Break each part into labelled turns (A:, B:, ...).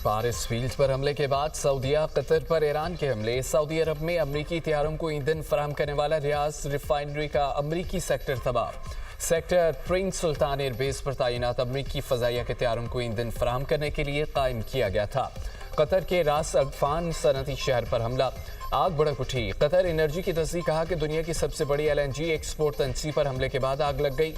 A: Paris field पर हमले के बाद सऊदीया कतर पर ईरान के हमले। सऊदी अरब में अमरीकी तैयारों को ईंधन फराहम करने वाला रियाज रिफाइनरी का अमरीकी सेक्टर तबाह। सेक्टर प्रिंस सुल्तान एयरबेस पर तैनात अमरीकी फजाइया के तैयारों को ईंधन फराहम करने के लिए कायम किया गया था। कतर के रास अगफान सनती शहर पर हमला, आग भड़क उठी। कतर एनर्जी की तस्दीक कहा कि दुनिया की सबसे बड़ी LNG एक्सपोर्ट तंसी पर हमले के बाद आग लग गई।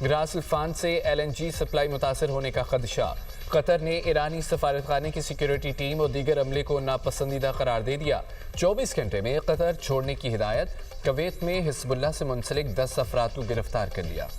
A: रास अगफान से LNG सप्लाई मुतासर होने का खदशा। कतर ने ईरानी सफारतखाने की सिक्योरिटी टीम और दीगर अमले को नापसंदीदा करार दे दिया। 24 घंटे में कतर छोड़ने की हिदायत। कुवैत में हिजबुल्लाह से मुंसलिक 10 अफराद को गिरफ्तार कर लिया।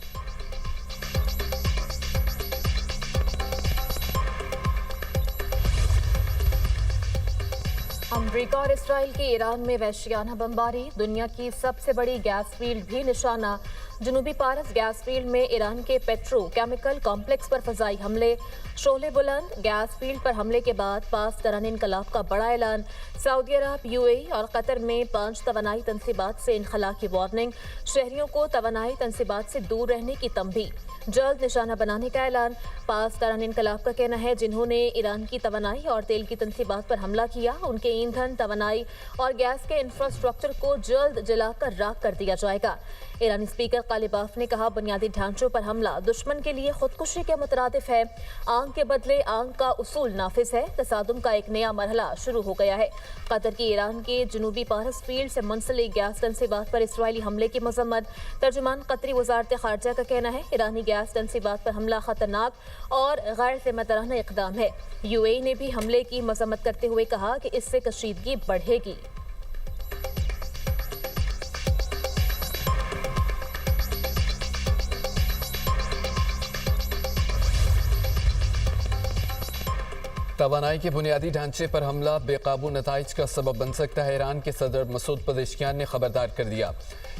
B: अमरीका और इसराइल की ईरान में वहशियाना बमबारी। दुनिया की सबसे बड़ी गैस फील्ड भी निशाना। जनूबी पारस गैस फील्ड में ईरान के पेट्रोकेमिकल कॉम्प्लेक्स पर फजाई हमले। शोले बुलंद। गैस फील्ड पर हमले के बाद 5 तरह इनकलाब का बड़ा ऐलान। सऊदी अरब, UAE और कतर में 5 तवानाई तनसीबात से इनखला की वार्निंग। शहरियों को तवानाई तनसीबात से दूर रहने की तंबीह। जल्द निशाना बनाने का ऐलान। 5 तरह इनकलाब का कहना है जिन्होंने ईरान की तवानाई और तेल की तनसीबात पर हमला किया, उनके ईंधन, तवानाई और गैस के इंफ्रास्ट्रक्चर को जल्द जलाकर राख कर दिया जाएगा। ईरानी स्पीकर कालिबाफ ने कहा, बुनियादी ढांचों पर हमला दुश्मन के लिए खुदकुशी के मुतरादिफ है। आग के बदले आग का उसूल नाफिज है। तसादुम का एक नया मरहला शुरू हो गया है। कतर की ईरान के जनूबी पारस फील्ड से मुंसलिक गैस तनसीबात पर इसराइली हमले की मजम्मत। तर्जुमान कतरी वजारत खारजा का कहना है, ईरानी गैस तनसीबात पर हमला खतरनाक और गैर जिम्मेदाराना इकदाम है। UAE ने भी हमले की मजम्मत करते हुए कहा कि इससे कशीदगी बढ़ेगी।
A: तवानाई के बुनियादी ढांचे पर हमला बेकाबू नताइज का सबब बन सकता है। ईरान के सदर मसूद पजेश्कियान ने खबरदार कर दिया।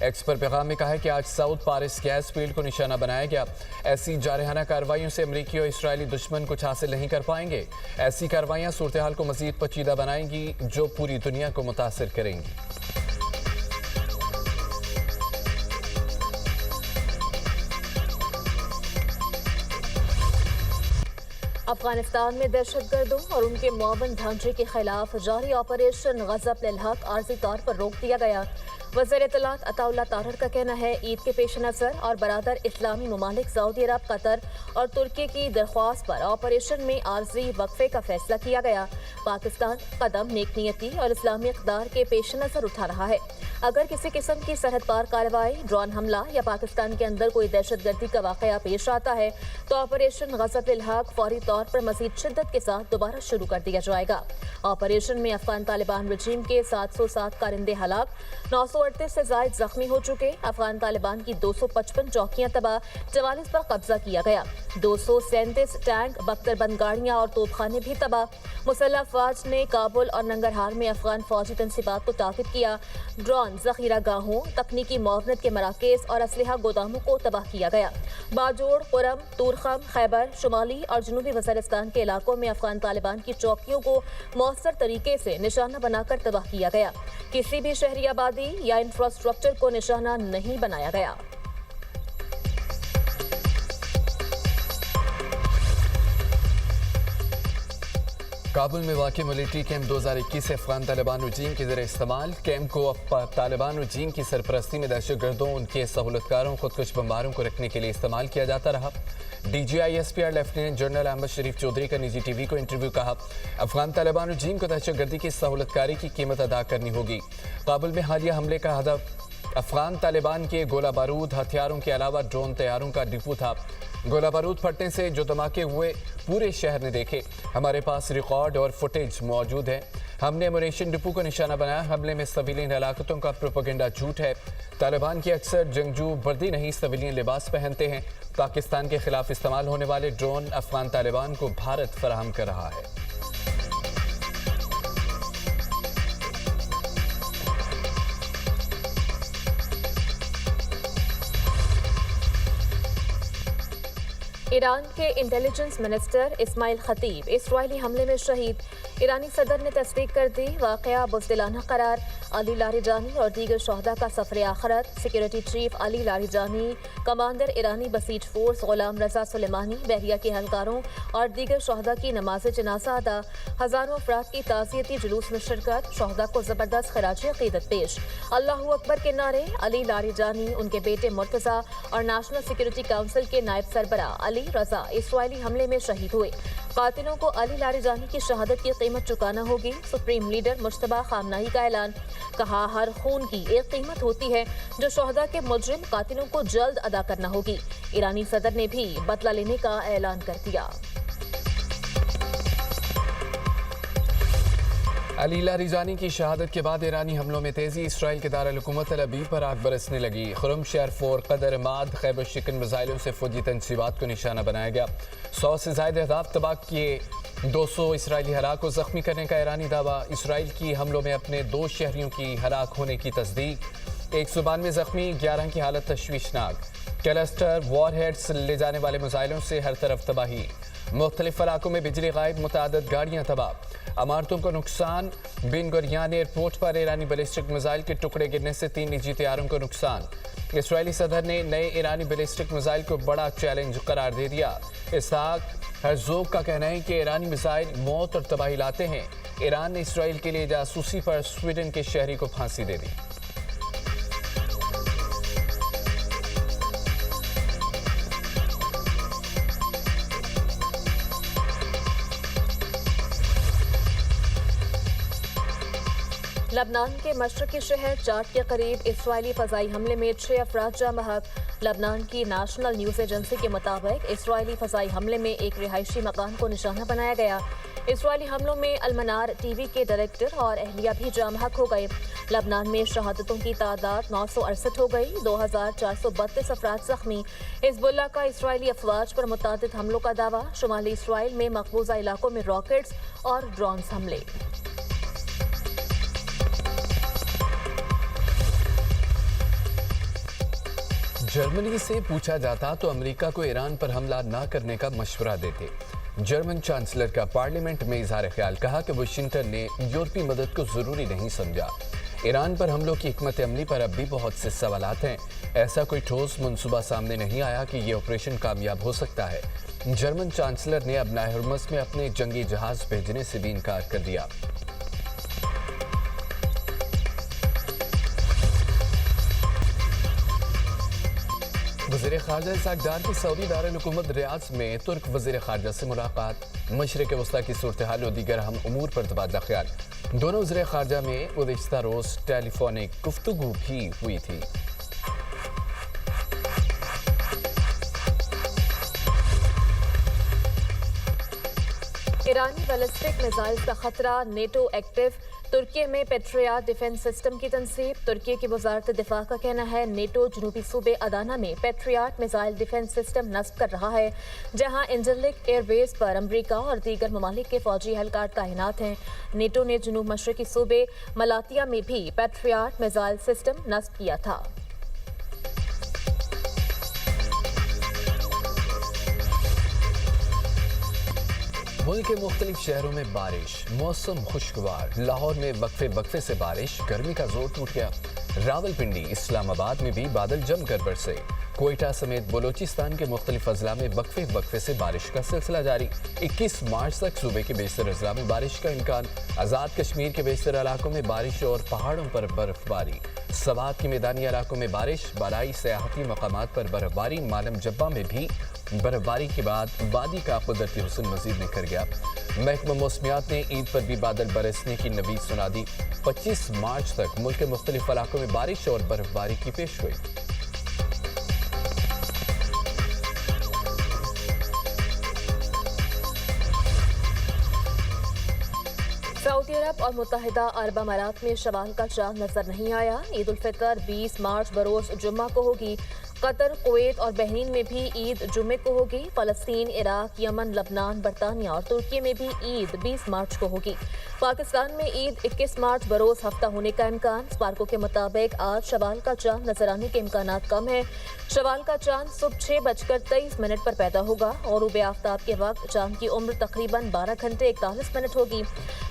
A: एक्स पर पैगाम में कहा है कि आज साउथ पारिस गैस फील्ड को निशाना बनाया गया। ऐसी जारहाना कार्रवाइयों से अमरीकी और इसराइली दुश्मन कुछ हासिल नहीं कर पाएंगे। ऐसी कार्रवाइयाँ सूरत हाल को मजीद पेचीदा बनाएंगी जो पूरी दुनिया को मुतासिर करेंगी।
B: अफगानिस्तान में दहशतगर्दों और उनके मुआवन ढांचे के खिलाफ जारी ऑपरेशन गज़ब लिल हक आर्जी तौर पर रोक दिया गया। वज़ीर इत्तलात अताउल्लाह तारर का कहना है, ईद के पेश नज़र और बरादर इस्लामी ममालिक सऊदी अरब, कतर और तुर्की की दरख्वास्त पर ऑपरेशन में आर्जी वक्फे का फैसला किया गया। पाकिस्तान कदम नेक नीयती और इस्लामी इक़दार के पेश नज़र उठा रहा है। अगर किसी किस्म की सरहद पार कार्रवाई, ड्रोन हमला या पाकिस्तान के अंदर कोई दहशतगर्दी का वाक़या पेश आता है तो ऑपरेशन गज़ब लिल हक फौरी तौर पर मज़ीद शिद्दत के साथ दोबारा शुरू कर दिया जाएगा। ऑपरेशन में अफगान तालिबान रजीम के 707 कारिंदे हलाक, 938 से ज़ायद जख्मी हो चुके। अफगान तालिबान की 255 चौकियां तबाह, 44 पर कब्जा किया गया। 237 टैंक, बख्तरबंद गाड़ियां और तोपखाने भी तबाह। मुसल्लह अफवाज ने काबुल और नंगरहार में अफगान फौजी तनसीबात को ताक़िद किया। ड्रोन, ज़ख़ीरा गाहों, तकनीकी मुआवनत के मराकज़ और असलहा गोदामों को तबाह किया गया। बाजोड़, कुरम, तूरखम, खैबर, शुमाली और जनूबी वज़ीरिस्तान के इलाकों में अफगान तालिबान की चौकियों को मौसर तरीके से निशाना बनाकर तबाह किया गया। किसी भी शहरी आबादी या इंफ्रास्ट्रक्चर को निशाना नहीं बनाया गया।
A: काबुल में वाक़ मिलिट्री कैंप 2021 से अफगान तालिबान रजीम के ज़रिए इस्तेमाल। कैंप को तालिबान रजीम की सरपरस्ती में दहशतगर्दों, उनके सहूलतकारों, खुदकुश बमबारों को रखने के लिए इस्तेमाल किया जाता रहा। DGISPR लेफ्टिनेंट जनरल अहमद शरीफ चौधरी का निजी TV को इंटरव्यू कहा, अफगान तालिबान रजीम को दहशतगर्दी की सहूलतकारी की कीमत अदा करनी होगी। काबुल में हालिया हमले का हदफ अफगान तालिबान के गोला बारूद हथियारों के अलावा ड्रोन तैयारों का डिपो था। गोला बारूद फटने से जो धमाके हुए पूरे शहर ने देखे। हमारे पास रिकॉर्ड और फुटेज मौजूद है। हमने एमुनेशन डिपो को निशाना बनाया। हमले में सिविलियन हलाकतों का प्रोपेगेंडा झूठ है। तालिबान के अक्सर जंगजू वर्दी नहीं सिविलियन लिबास पहनते हैं। पाकिस्तान के खिलाफ इस्तेमाल होने वाले ड्रोन अफगान तालिबान को भारत फराहम कर रहा है।
B: ईरान के इंटेलिजेंस मिनिस्टर इस्माइल खतीब इसराइली हमले में शहीद। ईरानी सदर ने तस्दीक कर दी, वाक़या बुज़दिलाना करार। अली लारिजानी और दीगर शहदा का सफर आखरत। Security chief Ali Larijani, commander ईरानी Basij force Gholam Reza Soleimani, बहरिया के एहलकारों और दीगर शहदा की नमाज जनाजा अदा। हजारों अफराद की ताज़ियती जुलूस में शिरकत। शहदा को जबरदस्त खराज अकीदत पेश। अल्लाहू अकबर के नारे। अली लारिजानी, उनके बेटे मुर्तजा और नेशनल सिक्योरिटी काउंसिल के नायब सरबरा अली रजा इसराइली हमले में शहीद हुए। कातिलों को अली लारिजानी की शहादत की कीमत चुकाना होगी। सुप्रीम लीडर मुश्तबा खामनाई का ऐलान। कहा, हर खून की एक कीमत होती है जो शहदा के मुजरिम कातिलों को जल्द अदा करना होगी। ईरानी सदर ने भी बदला लेने का ऐलान कर दिया।
A: अली लारिजानी की शहादत के बाद ईरानी हमलों में तेजी। इसराइल के दारुल हुकूमत तल अबीब पर आग बरसने लगी। खुरम शहर फोर कदर माद खैबर शिकन मिसाइलों से फौजी तंसीबात को निशाना बनाया गया। 100 से ज्यादा अहदाफ तबाह किए। 200 इसराइली हलाक को जख्मी करने का ईरानी दावा। इसराइल की हमलों में अपने 2 शहरियों की हलाक होने की तस्दीक। 192 जख्मी, 11 की हालत तशवीशनाक। क्लस्टर वॉरहेड्स ले जाने वाले मिसाइलों से हर तरफ तबाही। मुख्तलिफ इलाकों में बिजली गायब, मुतादद गाड़ियाँ तबाह। अमारतों को नुकसान। बिन गुरियान एयरपोर्ट पर ईरानी बैलिस्टिक मिसाइल के टुकड़े गिरने से 3 निजी तैयारों को नुकसान। इसराइली सदर ने नए ईरानी बैलिस्टिक मिसाइल को बड़ा चैलेंज करार दे दिया। इसहाक हर्जोग का कहना है कि ईरानी मिसाइल मौत और तबाही लाते हैं। ईरान ने इसराइल के लिए जासूसी पर स्वीडन के शहरी को फांसी दे दी।
B: लबनान के मशरकी शहर चाट के करीब इसराइली फ़ज़ाई हमले में 6 अफराद जाँ बहक। लबनान की नेशनल न्यूज़ एजेंसी के मुताबिक इसराइली फ़ज़ाई हमले में एक रिहायशी मकान को निशाना बनाया गया। इसराइली हमलों में अलमनार टीवी के डायरेक्टर और अहलिया भी जाँ बहक हो गए। लबनान में शहादतों की तादाद 968 हो गई। 2432 अफराद जख्मी। हिज़्बुल्लाह का इसराइली अफवाज पर मुतादिद हमलों का दावा। शुमाली इसराइल में मकबूजा इलाकों में रॉकेट्स और ड्रोन्स हमले।
A: जर्मनी से पूछा जाता तो अमेरिका को ईरान पर हमला न करने का मशवरा देते। जर्मन चांसलर का पार्लियामेंट में इजहार ख्याल। कहा कि वाशिंगटन ने यूरोपीय मदद को जरूरी नहीं समझा। ईरान पर हमलों की हिकमत अमली पर अब भी बहुत से सवालात हैं। ऐसा कोई ठोस मंसूबा सामने नहीं आया कि ये ऑपरेशन कामयाब हो सकता है। जर्मन चांसलर ने अब नाहरमस में अपने जंगी जहाज भेजने से भी इनकार कर दिया। वज़ीर ख़ारजा इसहाक डार की सऊदी दारुल हुकूमत रियाद में तुर्क वज़ीर ख़ारजा से मुलाकात। मशरिक़ वस्ता की सूरत हाल और दीगर अहम उमूर पर तबादला ख्याल। दोनों वज़ीर ख़ारजा में गुज़िश्ता रोज़ टेलीफोनिक गुफ्तगू भी हुई थी।
B: ईरानी बैलिस्टिक मिसाइल का खतरा। NATO active. तुर्की में पेट्रियाट डिफेंस सिस्टम की तनसीब। तुर्की की वजारत दिफा का कहना है नेटो जनूबी सूबे अदाना में पेट्रियाट मिसाइल डिफेंस सिस्टम नस्ब कर रहा है, जहां इंजरलिक एयरबेस पर अमरीका और दीगर ममालिक के फौजी एहलकार तैनात हैं। नेटो ने जनूब मशरकी सूबे मलातिया में भी पेट्रियाट मिसाइल सिस्टम नस्ब किया था।
A: मुल्क के मुख्तलिफ शहरों में बारिश। मौसम खुशगवार। लाहौर में वक्फे से बारिश। गर्मी का जोर टूट गया। रावलपिंडी, इस्लामाबाद में भी बादल जमकर बरसे। कोयटा समेत बलोचिस्तान के मुख्तलिफ अजला में वक्फे से बारिश का सिलसिला जारी। 21 मार्च तक सूबे के बेशतर अजला में बारिश का इम्कान। आज़ाद कश्मीर के बेशतर इलाकों में बारिश और पहाड़ों पर बर्फबारी। सवात के मैदानी इलाकों में बारिश। बालाई सयाहती मकामात पर बर्फबारी। मालम जब्बा में भी बर्फबारी के बाद वादी का कुदरती हुस्न मजीद निखर गया। महकमा मौसमियात ने ईद पर भी बादल बरसने की नवीद सुना दी। 25 मार्च तक मुल्क के मुख्तलिफ इलाकों में बारिश और बर्फबारी की पेश हुई।
B: सऊदी अरब और मुत्तहिदा अरब अमारात में शवाल का चांद नजर नहीं आया। ईद उल फितर 20 मार्च बरोज जुम्मा को होगी। कतर, कुवैत और बहरीन में भी ईद जुमे को होगी। फलस्तीन, इराक, यमन, लबनान, बरतानिया और तुर्की में भी ईद 20 मार्च को होगी। पाकिस्तान में ईद 21 मार्च बरोज हफ्ता होने का इम्कान। स्पार्को के मुताबिक आज शवाल का चांद नजर आने के इम्कानात कम है। शवाल का चांद सुबह 6:23 पर पैदा होगा। गरूब आफ्ताब के वक्त चांद की उम्र तकरीबन 12 घंटे 41 मिनट होगी।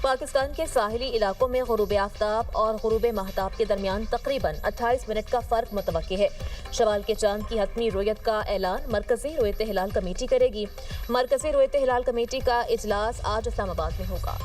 B: पाकिस्तान के साहिली इलाकों में गरूब आफ्ताब और गरूब महताब के दरमियान तकरीबन 28 मिनट का फर्क मुतवक्की है। शवाल के चांद की हतमी रोयत का ऐलान मरकजी रोयत हिलाल कमेटी करेगी। मरकजी रोयत हिलाल कमेटी का इजलास आज इस्लामाबाद में होगा।